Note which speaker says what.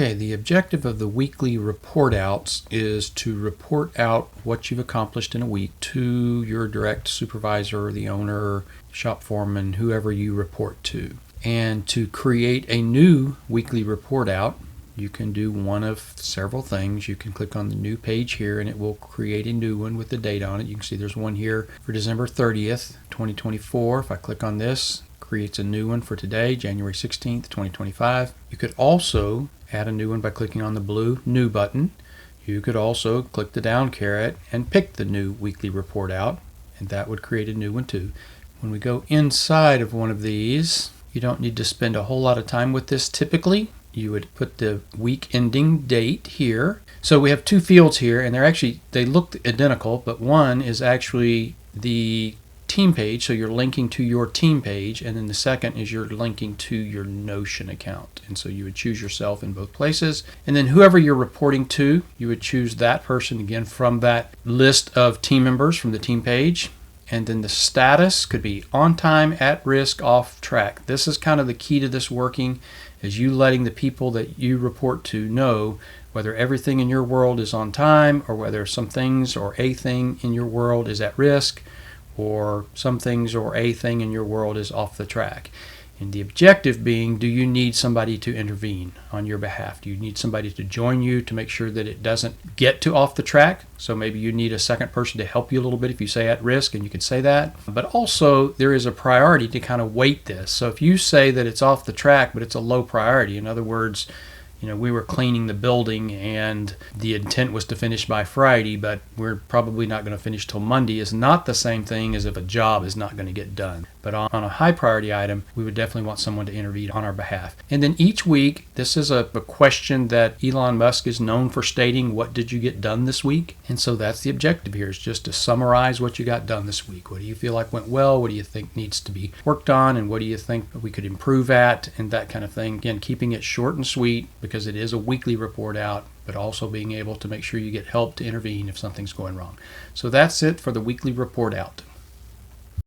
Speaker 1: Okay, the objective of the weekly report outs is to report out what you've accomplished in a week to your direct supervisor, the owner, shop foreman, whoever you report to. And to create a new weekly report out, you can do one of several things. You can click on the new page here and it will create a new one with the date on it. You can see there's one here for December 30th, 2024. If I click on this, it creates a new one for today, January 16th, 2025. You could also add a new one by clicking on the blue New button. You could also click the down caret and pick the new weekly report out, and that would create a new one too. When we go inside of one of these, you don't need to spend a whole lot of time with this typically. You would put the week ending date here. So we have two fields here, and they look identical, but one is actually the team page, so you're linking to your team page, and then the second is you're linking to your Notion account. And so you would choose yourself in both places, and then whoever you're reporting to, you would choose that person again from that list of team members from the team page. And then the status could be on time, at risk, off track. This is kind of the key to this working, is you letting the people that you report to know whether everything in your world is on time, or whether some things or a thing in your world is at risk, or some things or a thing in your world is off the track. And the objective being, do you need somebody to intervene on your behalf? Do you need somebody to join you to make sure that it doesn't get to off the track? So maybe you need a second person to help you a little bit if you say at risk, and you can say that. But also there is a priority to kind of weight this. So if you say that it's off the track but it's a low priority, in other words, we were cleaning the building and the intent was to finish by Friday, but we're probably not going to finish till Monday, is not the same thing as if a job is not going to get done. But on a high priority item, we would definitely want someone to intervene on our behalf. And then each week, this is a question that Elon Musk is known for stating, what did you get done this week? And so that's the objective here, is just to summarize what you got done this week. What do you feel like went well? What do you think needs to be worked on? And what do you think we could improve at? And that kind of thing. Again, keeping it short and sweet, because it is a weekly report out, but also being able to make sure you get help to intervene if something's going wrong. So that's it for the weekly report out.